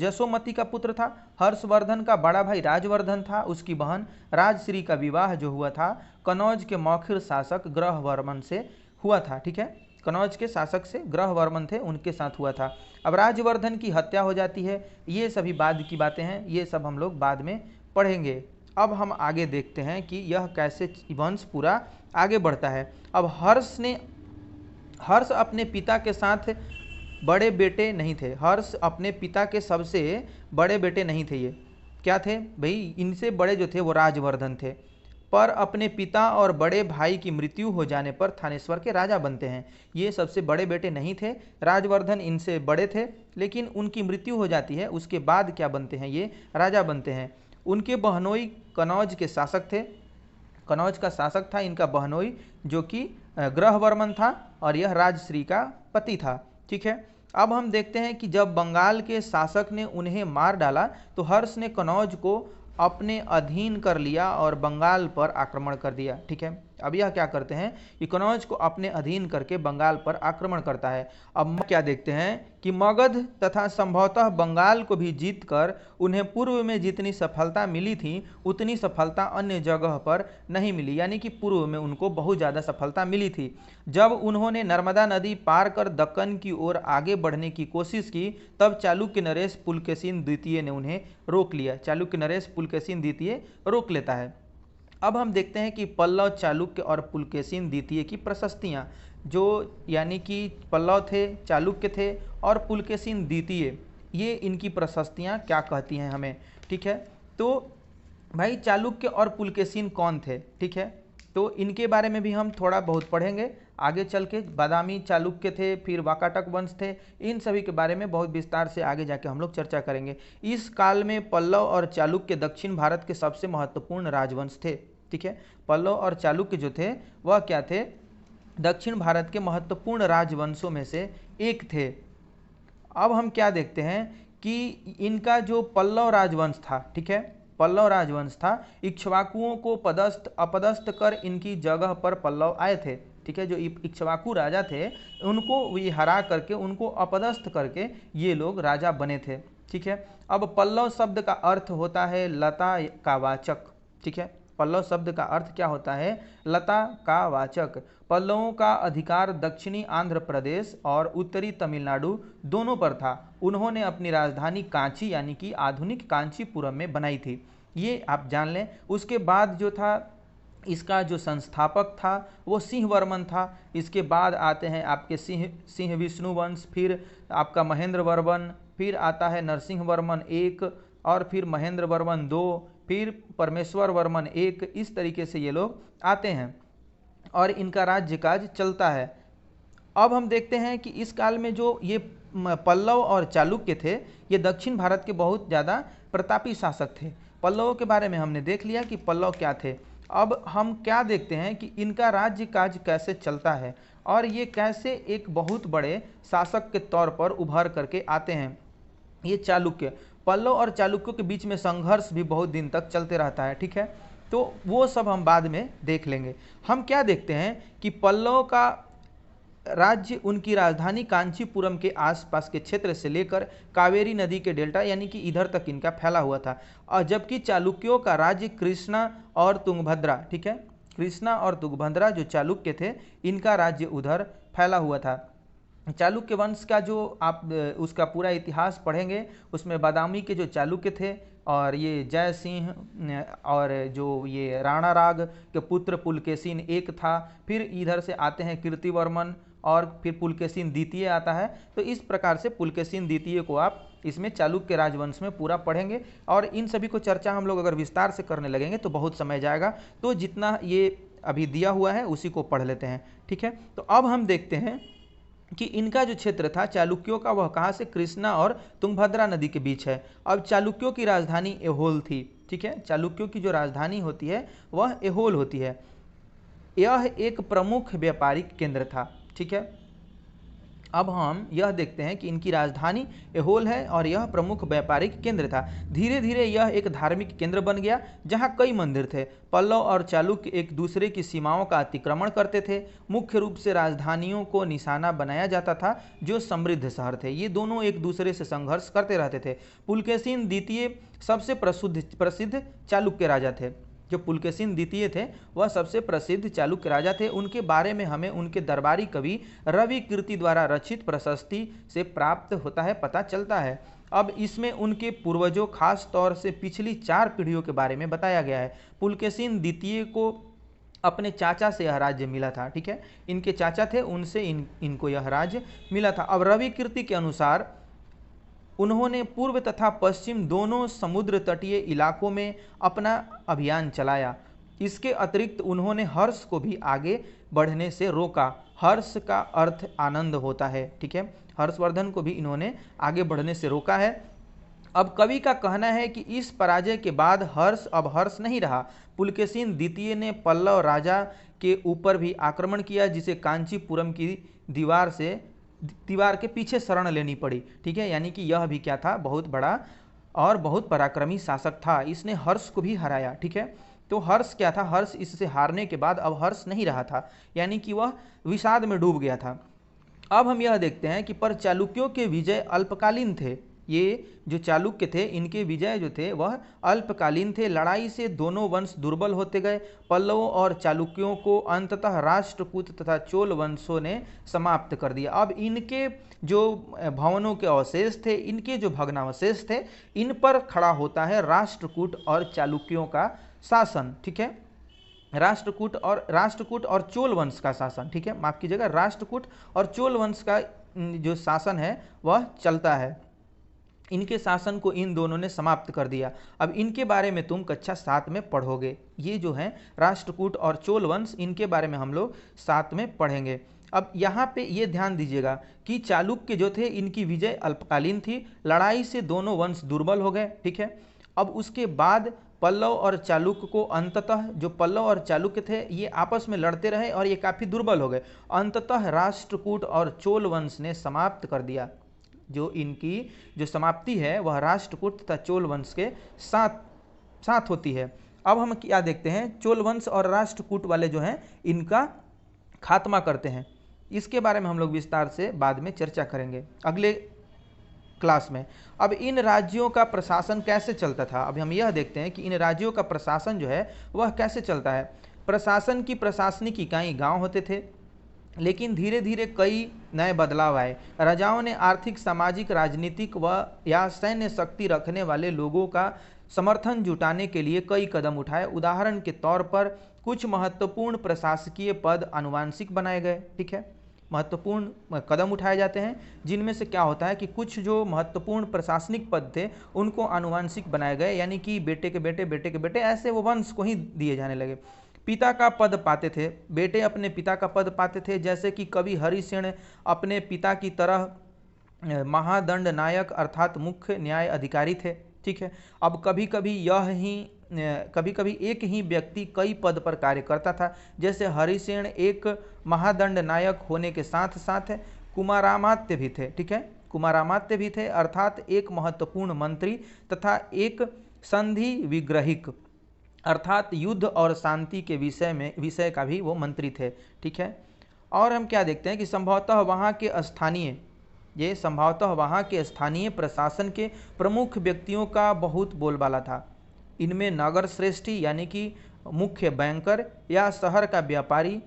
यशोमती का पुत्र था। हर्षवर्धन का बड़ा भाई राजवर्धन था, उसकी बहन राजश्री का विवाह जो हुआ था कनौज के मौखिर शासक ग्रहवर्मन से हुआ था। ठीक है, कनौज के शासक से ग्रहवर्मन थे, उनके साथ हुआ था। अब राजवर्धन की हत्या हो जाती है। ये सभी बाद की बातें हैं, ये सब हम लोग बाद में पढ़ेंगे। अब हम आगे देखते हैं कि यह कैसे वंश पूरा आगे बढ़ता है। अब हर्ष अपने पिता के साथ बड़े बेटे नहीं थे। हर्ष अपने पिता के सबसे बड़े बेटे नहीं थे। ये क्या थे भाई, इनसे बड़े जो थे वो राजवर्धन थे, पर अपने पिता और बड़े भाई की मृत्यु हो जाने पर थानेश्वर के राजा बनते हैं। ये सबसे बड़े बेटे नहीं थे, राजवर्धन इनसे बड़े थे, लेकिन उनकी मृत्यु हो जाती है, उसके बाद क्या बनते हैं, ये राजा बनते हैं। उनके बहनोई कनौज के शासक थे। कनौज का शासक था इनका बहनोई, जो कि ग्रहवर्मन था, और यह राजश्री का पति था। ठीक है, अब हम देखते हैं कि जब बंगाल के शासक ने उन्हें मार डाला तो हर्ष ने कनौज को अपने अधीन कर लिया और बंगाल पर आक्रमण कर दिया। ठीक है, अब यह क्या करते हैं कि कनौज को अपने अधीन करके बंगाल पर आक्रमण करता है। अब क्या देखते हैं कि मगध तथा संभवतः बंगाल को भी जीतकर उन्हें पूर्व में जितनी सफलता मिली थी उतनी सफलता अन्य जगह पर नहीं मिली, यानी कि पूर्व में उनको बहुत ज़्यादा सफलता मिली थी। जब उन्होंने नर्मदा नदी पार कर दक्कन की ओर आगे बढ़ने की कोशिश की, तब चालुक्य नरेश पुलकेशिन द्वितीय ने उन्हें रोक लिया। चालुक्य नरेश पुलकेशिन द्वितीय रोक लेता है। अब हम देखते हैं कि पल्लव, चालुक्य और पुलकेशिन द्वितीय की प्रशस्तियाँ, जो यानी कि पल्लव थे, चालुक्य थे और पुलकेशिन द्वितीय, ये इनकी प्रशस्तियाँ क्या कहती हैं हमें। ठीक है, तो भाई चालुक्य और पुलकेशिन कौन थे। ठीक है, तो इनके बारे में भी हम थोड़ा बहुत पढ़ेंगे आगे चल के। बादामी चालुक्य थे, फिर वाकाटक वंश थे, इन सभी के बारे में बहुत विस्तार से आगे जाके हम लोग चर्चा करेंगे। इस काल में पल्लव और चालुक्य दक्षिण भारत के सबसे महत्वपूर्ण राजवंश थे। ठीक है, पल्लव और चालुक्य जो थे वह क्या थे, दक्षिण भारत के महत्वपूर्ण राजवंशों में से एक थे। अब हम क्या देखते हैं कि इनका जो पल्लव राजवंश था, ठीक है, पल्लव राजवंश था, इक्ष्वाकुओं को पदस्थ अपदस्थ कर इनकी जगह पर पल्लव आए थे, ठीक है। जो इक्ष्वाकु राजा थे उनको ये हरा करके, उनको अपदस्थ करके ये लोग राजा बने थे, ठीक है। अब पल्लव शब्द का अर्थ होता है लता का वाचक, ठीक है। पल्लव शब्द का अर्थ क्या होता है? लता का वाचक। पल्लवों का अधिकार दक्षिणी आंध्र प्रदेश और उत्तरी तमिलनाडु दोनों पर था। उन्होंने अपनी राजधानी कांची यानी कि आधुनिक कांचीपुरम में बनाई थी, ये आप जान लें। उसके बाद जो था इसका जो संस्थापक था वो सिंह वर्मन था। इसके बाद आते हैं आपके सिंह विष्णु वंश, फिर आपका महेंद्र वर्मन, फिर आता है नरसिंह वर्मन एक, और फिर महेंद्र वर्मन दो, फिर परमेश्वर वर्मन एक। इस तरीके से ये लोग आते हैं और इनका राज्य काज चलता है। अब हम देखते हैं कि इस काल में जो ये पल्लव और चालुक्य थे, ये दक्षिण भारत के बहुत ज़्यादा प्रतापी शासक थे। पल्लवों के बारे में हमने देख लिया कि पल्लव क्या थे। अब हम क्या देखते हैं कि इनका राज्य काज कैसे चलता है और ये कैसे एक बहुत बड़े शासक के तौर पर उभर करके आते हैं। ये चालुक्य, पल्लव और चालुक्यों के बीच में संघर्ष भी बहुत दिन तक चलते रहता है, ठीक है। तो वो सब हम बाद में देख लेंगे। हम क्या देखते हैं कि पल्लव का राज्य उनकी राजधानी कांचीपुरम के आसपास के क्षेत्र से लेकर कावेरी नदी के डेल्टा यानी कि इधर तक इनका फैला हुआ था, और जबकि चालुक्यों का राज्य कृष्णा और तुंगभद्रा, ठीक है, कृष्णा और तुंगभद्रा जो चालुक्य थे इनका राज्य उधर फैला हुआ था। चालुक्य वंश का जो आप उसका पूरा इतिहास पढ़ेंगे उसमें बादामी के जो चालुक्य थे और ये जय सिंह और जो ये राणा राग के पुत्र पुलकेशिन एक था, फिर इधर से आते हैं कीर्तिवर्मन और फिर पुलकेशिन द्वितीय आता है। तो इस प्रकार से पुलकेशिन द्वितीय को आप इसमें चालुक्य राजवंश में पूरा पढ़ेंगे और इन सभी को चर्चा हम लोग अगर विस्तार से करने लगेंगे तो बहुत समय जाएगा। तो जितना ये अभी दिया हुआ है उसी को पढ़ लेते हैं, ठीक है। तो अब हम देखते हैं कि इनका जो क्षेत्र था चालुक्यों का वह कहाँ से, कृष्णा और तुंगभद्रा नदी के बीच है। अब चालुक्यों की राजधानी एहोल थी, ठीक है। चालुक्यों की जो राजधानी होती है वह एहोल होती है। यह एक प्रमुख व्यापारिक केंद्र था, ठीक है। अब हम यह देखते हैं कि इनकी राजधानी एहोल है और यह प्रमुख व्यापारिक केंद्र था। धीरे धीरे यह एक धार्मिक केंद्र बन गया जहाँ कई मंदिर थे। पल्लव और चालुक्य एक दूसरे की सीमाओं का अतिक्रमण करते थे। मुख्य रूप से राजधानियों को निशाना बनाया जाता था जो समृद्ध शहर थे। ये दोनों एक दूसरे से संघर्ष करते रहते थे। पुलकेशिन द्वितीय सबसे प्रसिद्ध चालुक्य राजा थे। जो पुलकेशिन द्वितीय थे वह सबसे प्रसिद्ध चालुक्य राजा थे। उनके बारे में हमें उनके दरबारी कवि रवि कीर्ति द्वारा रचित प्रशस्ति से प्राप्त होता है, पता चलता है। अब इसमें उनके पूर्वजों खास तौर से पिछली 4 पीढ़ियों के बारे में बताया गया है। पुलकेशिन द्वितीय को अपने चाचा से यह राज्य मिला था, ठीक है। इनके चाचा थे, उनसे इनको यह राज्य मिला था। अब रवि कीर्ति के अनुसार उन्होंने पूर्व तथा पश्चिम दोनों समुद्र तटीय इलाकों में अपना अभियान चलाया। इसके अतिरिक्त उन्होंने हर्ष को भी आगे बढ़ने से रोका। हर्ष का अर्थ आनंद होता है, ठीक है। हर्षवर्धन को भी इन्होंने आगे बढ़ने से रोका है। अब कवि का कहना है कि इस पराजय के बाद हर्ष अब हर्ष नहीं रहा। पुलकेशिन द्वितीय ने पल्लव राजा के ऊपर भी आक्रमण किया, जिसे कांचीपुरम की दीवार के पीछे शरण लेनी पड़ी, ठीक है। यानी कि यह भी क्या था, बहुत बड़ा और बहुत पराक्रमी शासक था। इसने हर्ष को भी हराया, ठीक है। तो हर्ष क्या था, हर्ष इससे हारने के बाद अब हर्ष नहीं रहा था, यानी कि वह विषाद में डूब गया था। अब हम यह देखते हैं कि पर चालुक्यों के विजय अल्पकालीन थे। ये जो चालुक्य थे इनके विजय जो थे वह अल्पकालीन थे। लड़ाई से दोनों वंश दुर्बल होते गए। पल्लवों और चालुक्यों को अंततः राष्ट्रकूट तथा चोल वंशों ने समाप्त कर दिया। अब इनके जो भवनों के अवशेष थे, इनके जो भग्नावशेष थे, इन पर खड़ा होता है राष्ट्रकूट और चालुक्यों का शासन, ठीक है। राष्ट्रकूट और चोल वंश का शासन, ठीक है, माफ कीजिएगा, राष्ट्रकूट और चोल वंश का जो शासन है वह चलता है। इनके शासन को इन दोनों ने समाप्त कर दिया। अब इनके बारे में तुम कक्षा 7 में पढ़ोगे। ये जो है राष्ट्रकूट और चोल वंश, इनके बारे में हम लोग 7 में पढ़ेंगे। अब यहाँ पे ये ध्यान दीजिएगा कि चालुक्य जो थे इनकी विजय अल्पकालीन थी। लड़ाई से दोनों वंश दुर्बल हो गए, ठीक है। अब उसके बाद पल्लव और चालुक्य को अंततः, जो पल्लव और चालुक्य थे ये आपस में लड़ते रहे और ये काफ़ी दुर्बल हो गए। अंततः राष्ट्रकूट और चोल वंश ने समाप्त कर दिया। जो इनकी जो समाप्ति है वह राष्ट्रकूट तथा चोल वंश के साथ होती है। अब हम क्या देखते हैं, चोल वंश और राष्ट्रकूट वाले जो हैं इनका खात्मा करते हैं। इसके बारे में हम लोग विस्तार से बाद में चर्चा करेंगे अगले क्लास में। अब इन राज्यों का प्रशासन कैसे चलता था, अब हम यह देखते हैं कि इन राज्यों का प्रशासन जो है वह कैसे चलता है। प्रशासन की प्रशासनिक इकाई गांव होते थे, लेकिन धीरे धीरे कई नए बदलाव आए। राजाओं ने आर्थिक, सामाजिक, राजनीतिक व या सैन्य शक्ति रखने वाले लोगों का समर्थन जुटाने के लिए कई कदम उठाए। उदाहरण के तौर पर कुछ महत्वपूर्ण प्रशासकीय पद आनुवांशिक बनाए गए। ठीक है, महत्वपूर्ण कदम उठाए जाते हैं, जिनमें से क्या होता है कि कुछ जो महत्वपूर्ण प्रशासनिक पद थे उनको आनुवांशिक बनाए गए, यानी कि बेटे के बेटे, बेटे के बेटे, ऐसे वो वंश को ही दिए जाने लगे। पिता का पद पाते थे, बेटे अपने पिता का पद पाते थे, जैसे कि कवि हरिसेन अपने पिता की तरह महादंड नायक अर्थात मुख्य न्याय अधिकारी थे। ठीक है, अब कभी कभी एक ही व्यक्ति कई पद पर कार्य करता था, जैसे हरिसेन एक महादंड नायक होने के साथ साथ कुमारामात्य भी थे। ठीक है, कुमारामात्य भी थे, अर्थात एक महत्वपूर्ण मंत्री तथा एक संधि विग्रहिक अर्थात युद्ध और शांति के विषय का भी वो मंत्री थे। ठीक है, और हम क्या देखते हैं कि संभवतः वहाँ के स्थानीय प्रशासन के प्रमुख व्यक्तियों का बहुत बोलबाला था। इनमें नगर श्रेष्ठी यानी कि मुख्य बैंकर या शहर का व्यापारी,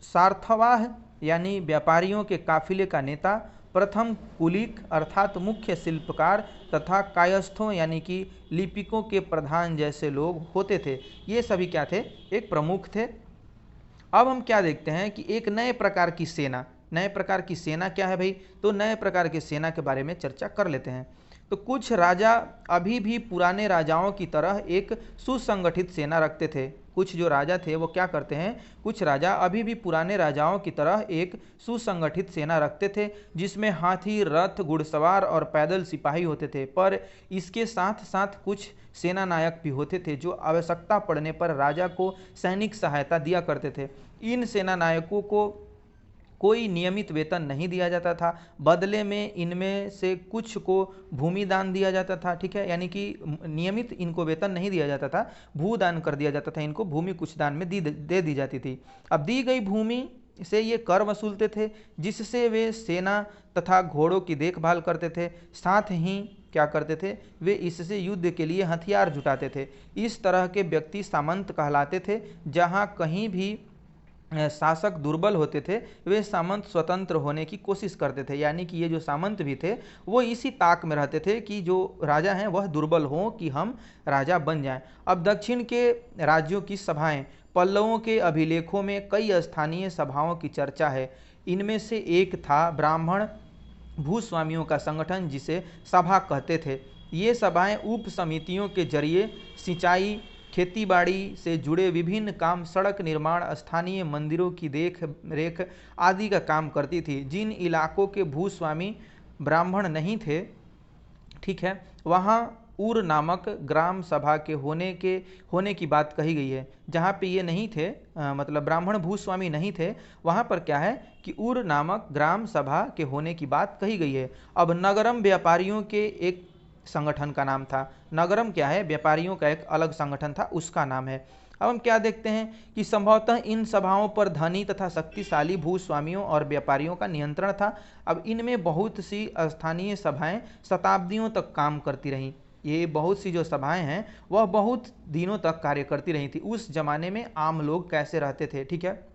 सार्थवाह यानी व्यापारियों के काफिले का नेता, प्रथम कुलिक अर्थात मुख्य शिल्पकार तथा कायस्थों यानी कि लिपिकों के प्रधान जैसे लोग होते थे। ये सभी क्या थे, एक प्रमुख थे। अब हम क्या देखते हैं कि एक नए प्रकार की सेना क्या है भाई, तो नए प्रकार की सेना के बारे में चर्चा कर लेते हैं। तो कुछ राजा अभी भी पुराने राजाओं की तरह एक सुसंगठित सेना रखते थे। कुछ जो राजा थे वो क्या करते हैं, कुछ राजा अभी भी पुराने राजाओं की तरह एक सुसंगठित सेना रखते थे, जिसमें हाथी, रथ, घुड़सवार और पैदल सिपाही होते थे। पर इसके साथ साथ कुछ सेना नायक भी होते थे, जो आवश्यकता पड़ने पर राजा को सैनिक सहायता दिया करते थे। इन सेना नायकों को कोई नियमित वेतन नहीं दिया जाता था, बदले में इनमें से कुछ को भूमि दान दिया जाता था। ठीक है, यानी कि नियमित इनको वेतन नहीं दिया जाता था, भूदान कर दिया जाता था, इनको भूमि कुछ दान में दे दी जाती थी। अब दी गई भूमि से ये कर वसूलते थे, जिससे वे सेना तथा घोड़ों की देखभाल करते थे। साथ ही क्या करते थे, वे इससे युद्ध के लिए हथियार जुटाते थे। इस तरह के व्यक्ति सामंत कहलाते थे। जहाँ कहीं भी शासक दुर्बल होते थे, वे सामंत स्वतंत्र होने की कोशिश करते थे। यानी कि ये जो सामंत भी थे वो इसी ताक में रहते थे कि जो राजा हैं वह दुर्बल हों कि हम राजा बन जाएं। अब दक्षिण के राज्यों की सभाएं, पल्लवों के अभिलेखों में कई स्थानीय सभाओं की चर्चा है। इनमें से एक था ब्राह्मण भूस्वामियों का संगठन, जिसे सभा कहते थे। ये सभाएं उप समितियों के जरिए सिंचाई, खेतीबाड़ी से जुड़े विभिन्न काम, सड़क निर्माण, स्थानीय मंदिरों की देख रेख आदि का काम करती थी। जिन इलाकों के भूस्वामी ब्राह्मण नहीं थे, ठीक है, वहाँ उर नामक ग्राम सभा के होने की बात कही गई है। जहाँ पे ये नहीं थे, मतलब ब्राह्मण भूस्वामी नहीं थे, वहाँ पर क्या है कि उर नामक ग्राम सभा के होने की बात कही गई है। अब नगरम व्यापारियों के एक संगठन का नाम था। नगरम क्या है, व्यापारियों का एक अलग संगठन था, उसका नाम है। अब हम क्या देखते हैं कि संभवतः इन सभाओं पर धनी तथा शक्तिशाली भूस्वामियों और व्यापारियों का नियंत्रण था। अब इनमें बहुत सी स्थानीय सभाएं शताब्दियों तक काम करती रहीं। ये बहुत सी जो सभाएं हैं वह बहुत दिनों तक कार्य करती रही थी। उस जमाने में आम लोग कैसे रहते थे, ठीक है,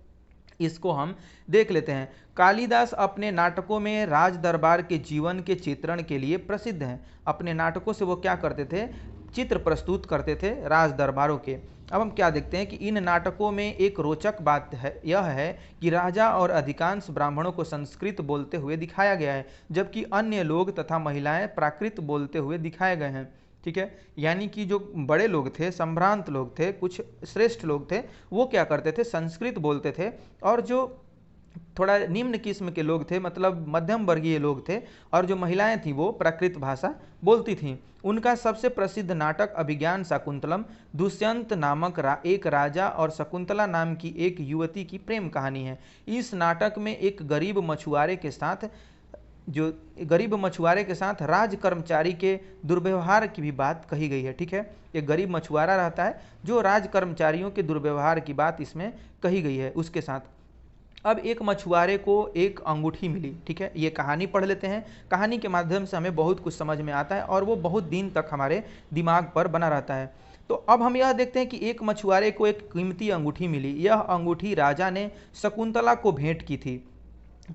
इसको हम देख लेते हैं। कालिदास अपने नाटकों में राज दरबार के जीवन के चित्रण के लिए प्रसिद्ध हैं। अपने नाटकों से वो क्या करते थे, चित्र प्रस्तुत करते थे राज दरबारों के। अब हम क्या देखते हैं कि इन नाटकों में एक रोचक बात है, यह है कि राजा और अधिकांश ब्राह्मणों को संस्कृत बोलते हुए दिखाया गया है, जबकि अन्य लोग तथा महिलाएं प्राकृत बोलते हुए दिखाए गए हैं। ठीक है, यानी कि जो बड़े लोग थे, संभ्रांत लोग थे, कुछ श्रेष्ठ लोग थे, वो क्या करते थे, संस्कृत बोलते थे, और जो थोड़ा निम्न किस्म के लोग थे, मतलब मध्यम वर्गीय लोग थे, और जो महिलाएं थीं वो प्राकृत भाषा बोलती थीं। उनका सबसे प्रसिद्ध नाटक अभिज्ञान शाकुंतलम दुष्यंत नामक एक राजा और शकुंतला नाम की एक युवती की प्रेम कहानी है। इस नाटक में एक गरीब मछुआरे के साथ जो गरीब मछुआरे के साथ राज कर्मचारी के दुर्व्यवहार की भी बात कही गई है। ठीक है, एक गरीब मछुआरा रहता है जो राज कर्मचारियों के दुर्व्यवहार की बात इसमें कही गई है उसके साथ। अब एक मछुआरे को एक अंगूठी मिली। ठीक है, ये कहानी पढ़ लेते हैं। कहानी के माध्यम से हमें बहुत कुछ समझ में आता है और वो बहुत दिन तक हमारे दिमाग पर बना रहता है। तो अब हम यह देखते हैं कि एक मछुआरे को एक कीमती अंगूठी मिली। यह अंगूठी राजा ने शकुंतला को भेंट की थी,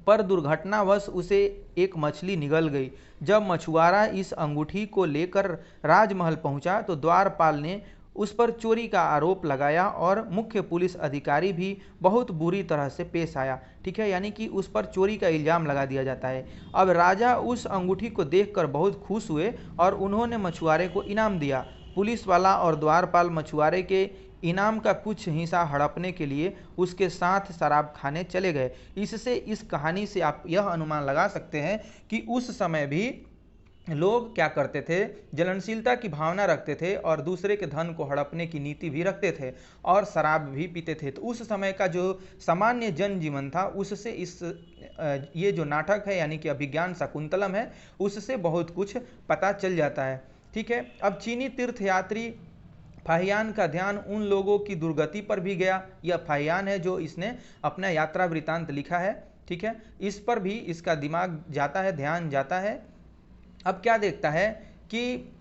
पर दुर्घटनावश उसे एक मछली निगल गई। जब मछुआरा इस अंगूठी को लेकर राजमहल पहुंचा तो द्वारपाल ने उस पर चोरी का आरोप लगाया और मुख्य पुलिस अधिकारी भी बहुत बुरी तरह से पेश आया। ठीक है, यानी कि उस पर चोरी का इल्ज़ाम लगा दिया जाता है। अब राजा उस अंगूठी को देखकर बहुत खुश हुए और उन्होंने मछुआरे को इनाम दिया। पुलिस वाला और द्वारपाल मछुआरे के इनाम का कुछ हिस्सा हड़पने के लिए उसके साथ शराब खाने चले गए। इससे इस कहानी से आप यह अनुमान लगा सकते हैं कि उस समय भी लोग क्या करते थे, जलनशीलता की भावना रखते थे और दूसरे के धन को हड़पने की नीति भी रखते थे और शराब भी पीते थे। तो उस समय का जो सामान्य जनजीवन था उससे ये जो नाटक है यानी कि अभिज्ञान शकुंतलम है उससे बहुत कुछ पता चल जाता है। ठीक है, अब चीनी तीर्थयात्री फाहियान का ध्यान उन लोगों की दुर्गति पर भी गया। यह फाहियान है जो इसने अपना यात्रा वृतांत लिखा है। ठीक है, इस पर भी इसका दिमाग जाता है, ध्यान जाता है। अब क्या देखता है कि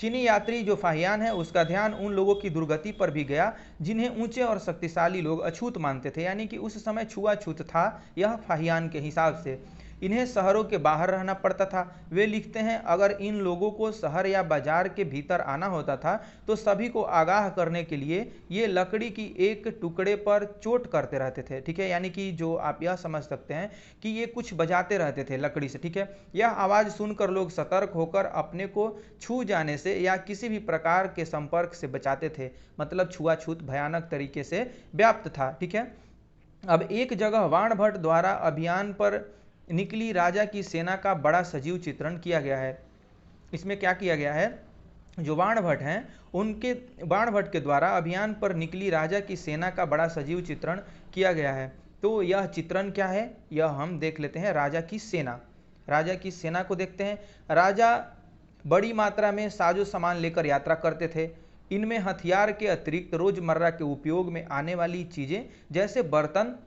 चीनी यात्री जो फाहियान है उसका ध्यान उन लोगों की दुर्गति पर भी गया जिन्हें ऊंचे और शक्तिशाली लोग अछूत मानते थे, यानी कि उस समय छुआछूत था यह फाहियान के हिसाब से। इन्हें शहरों के बाहर रहना पड़ता था। वे लिखते हैं, अगर इन लोगों को शहर या बाजार के भीतर आना होता था तो सभी को आगाह करने के लिए ये लकड़ी की एक टुकड़े पर चोट करते रहते थे। ठीक है, यानी कि जो आप यह समझ सकते हैं कि ये कुछ बजाते रहते थे लकड़ी से। ठीक है, यह आवाज़ सुनकर लोग सतर्क होकर अपने को छू जाने से या किसी भी प्रकार के संपर्क से बचाते थे। मतलब छुआछूत भयानक तरीके से व्याप्त था। ठीक है, अब एक जगह वाणभट्ट द्वारा अभियान पर निकली राजा की सेना का बड़ा सजीव चित्रण किया गया है। इसमें क्या किया गया है, जो बाणभट्ट हैं उनके बाणभट्ट के द्वारा अभियान पर निकली राजा की सेना का बड़ा सजीव चित्रण किया गया है। तो यह चित्रण क्या है, यह हम देख लेते हैं। राजा की सेना, राजा की सेना को देखते हैं। राजा बड़ी मात्रा में साजो सामान लेकर यात्रा करते थे। इनमें हथियार के अतिरिक्त रोजमर्रा के उपयोग में आने वाली चीज़ें जैसे बर्तन,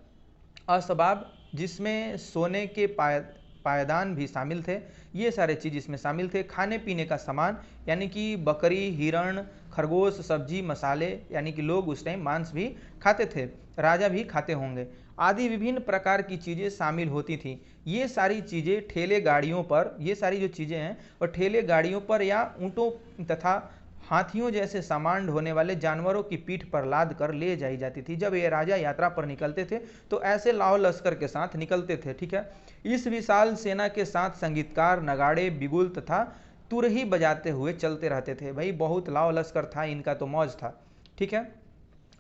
असबाब, जिसमें सोने के पायदान भी शामिल थे, ये सारे चीज़ इसमें शामिल थे। खाने पीने का सामान यानी कि बकरी, हिरण, खरगोश, सब्जी, मसाले, यानी कि लोग उस टाइम मांस भी खाते थे, राजा भी खाते होंगे, आदि विभिन्न प्रकार की चीज़ें शामिल होती थीं। ये सारी चीज़ें ठेले गाड़ियों पर, ये सारी जो चीज़ें हैं और ठेले गाड़ियों पर या ऊँटों तथा हाथियों जैसे सामान ढोने वाले जानवरों की पीठ पर लाद कर ले जाई जाती थी। जब ये राजा यात्रा पर निकलते थे तो ऐसे लाव लश्कर के साथ निकलते थे। ठीक है, इस विशाल सेना के साथ संगीतकार नगाड़े, बिगुल तथा तुरही बजाते हुए चलते रहते थे। भाई बहुत लाव लश्कर था, इनका तो मौज था। ठीक है,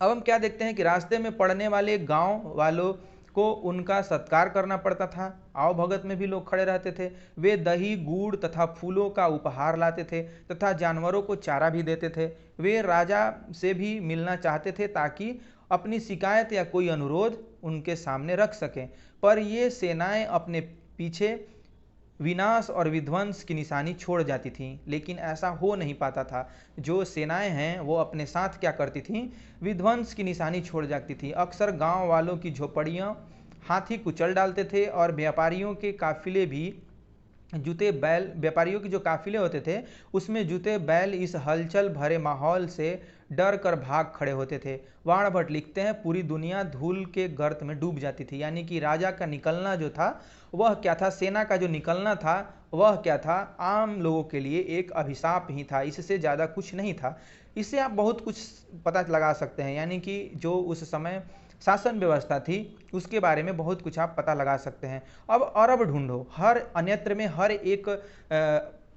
अब हम क्या देखते हैं कि रास्ते में पड़ने वाले गांव वालों को उनका सत्कार करना पड़ता था। आओ भगत में भी लोग खड़े रहते थे। वे दही, गुड़ तथा फूलों का उपहार लाते थे तथा जानवरों को चारा भी देते थे। वे राजा से भी मिलना चाहते थे ताकि अपनी शिकायत या कोई अनुरोध उनके सामने रख सकें, पर ये सेनाएं अपने पीछे विनाश और विध्वंस की निशानी छोड़ जाती थीं, लेकिन ऐसा हो नहीं पाता था। जो सेनाएं हैं वो अपने साथ क्या करती थीं, विध्वंस की निशानी छोड़ जाती थी। अक्सर गांव वालों की झोपड़ियां हाथी कुचल डालते थे और व्यापारियों के काफिले भी जूते बैल, व्यापारियों के जो काफिले होते थे उसमें जूते बैल इस हलचल भरे माहौल से डर कर भाग खड़े होते थे। वाणभट्ट लिखते हैं, पूरी दुनिया धूल के गर्त में डूब जाती थी। यानी कि राजा का निकलना जो था वह क्या था, सेना का जो निकलना था वह क्या था, आम लोगों के लिए एक अभिशाप ही था, इससे ज़्यादा कुछ नहीं था। इससे आप बहुत कुछ पता लगा सकते हैं, यानी कि जो उस समय शासन व्यवस्था थी उसके बारे में बहुत कुछ आप पता लगा सकते हैं। अब अरब ढूंढो, हर अन्यत्र में हर एक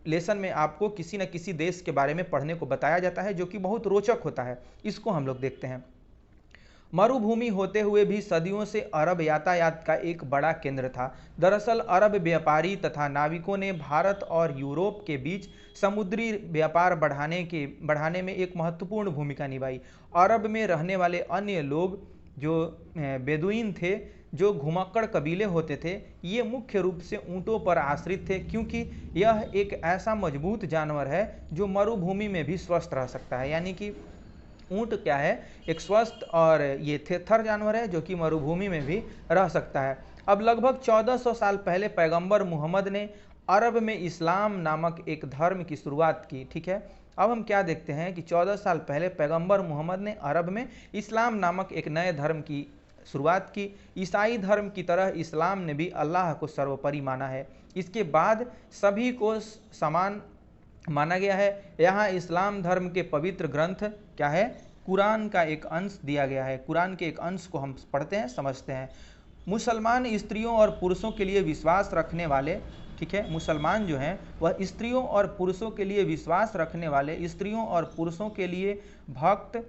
लेसन में आपको किसी न किसी देश के बारे में पढ़ने को बताया जाता है जो कि बहुत रोचक होता है। इसको हम लोग देखते हैं। मरुभूमि होते हुए भी सदियों से अरब यातायात का एक बड़ा केंद्र था। दरअसल अरब व्यापारी तथा नाविकों ने भारत और यूरोप के बीच समुद्री व्यापार बढ़ाने में एक महत्वपूर्ण भूमिका निभाई। अरब में रहने वाले अन्य लोग जो बेदुइन थे, जो घुमक्कड़ कबीले होते थे ये मुख्य रूप से ऊँटों पर आश्रित थे, क्योंकि यह एक ऐसा मजबूत जानवर है जो मरुभूमि में भी स्वस्थ रह सकता है। यानी कि ऊँट क्या है, एक स्वस्थ और ये थेथर जानवर है जो कि मरुभूमि में भी रह सकता है। अब लगभग 1400 साल पहले पैगंबर मुहम्मद ने अरब में इस्लाम नामक एक धर्म की शुरुआत की। ठीक है, अब हम क्या देखते हैं कि 14 साल पहले पैगंबर मुहम्मद ने अरब में इस्लाम नामक एक नए धर्म की शुरुआत की। ईसाई धर्म की तरह इस्लाम ने भी अल्लाह को सर्वोपरि माना है। इसके बाद सभी को समान माना गया है। यहाँ इस्लाम धर्म के पवित्र ग्रंथ क्या है, कुरान का एक अंश दिया गया है। कुरान के एक अंश को हम पढ़ते हैं, समझते हैं। मुसलमान स्त्रियों और पुरुषों के लिए विश्वास रखने वाले, ठीक है, मुसलमान जो हैं वह स्त्रियों और पुरुषों के लिए विश्वास रखने वाले, स्त्रियों और पुरुषों के लिए भक्त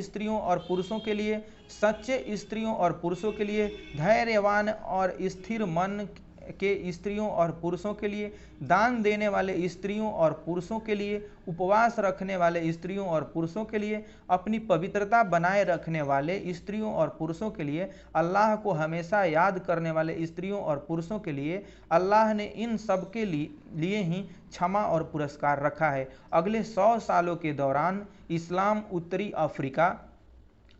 स्त्रियों और पुरुषों के लिए सच्चे, स्त्रियों और पुरुषों के लिए धैर्यवान और स्थिर मन के, स्त्रियों और पुरुषों के लिए दान देने वाले, स्त्रियों और पुरुषों के लिए उपवास रखने वाले, स्त्रियों और पुरुषों के लिए अपनी पवित्रता बनाए रखने वाले, स्त्रियों और पुरुषों के लिए अल्लाह को हमेशा याद करने वाले, स्त्रियों और पुरुषों के लिए अल्लाह ने इन सब के लिए ही क्षमा और पुरस्कार रखा है। अगले 100 सालों के दौरान इस्लाम उत्तरी अफ्रीका,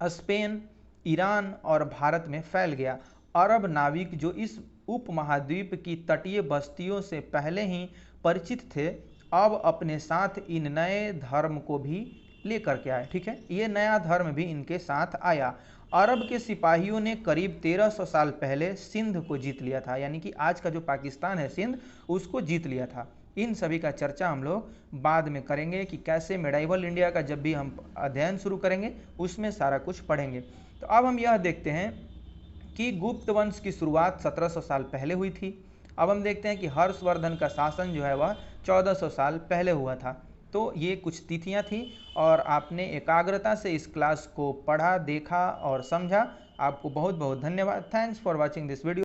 स्पेन, ईरान और भारत में फैल गया। अरब नाविक जो इस उपमहाद्वीप की तटीय बस्तियों से पहले ही परिचित थे, अब अपने साथ इन नए धर्म को भी लेकर के आए। ठीक है, ये नया धर्म भी इनके साथ आया। अरब के सिपाहियों ने करीब 1300 साल पहले सिंध को जीत लिया था, यानी कि आज का जो पाकिस्तान है सिंध, उसको जीत लिया था। इन सभी का चर्चा हम लोग बाद में करेंगे कि कैसे मेडाइवल इंडिया का जब भी हम अध्ययन शुरू करेंगे उसमें सारा कुछ पढ़ेंगे। तो अब हम यह देखते हैं कि गुप्त वंश की शुरुआत 1700 साल पहले हुई थी। अब हम देखते हैं कि हर्षवर्धन का शासन जो है वह 1400 साल पहले हुआ था। तो ये कुछ तिथियां थी और आपने एकाग्रता से इस क्लास को पढ़ा, देखा और समझा। आपको बहुत बहुत धन्यवाद। Thanks for watching this video.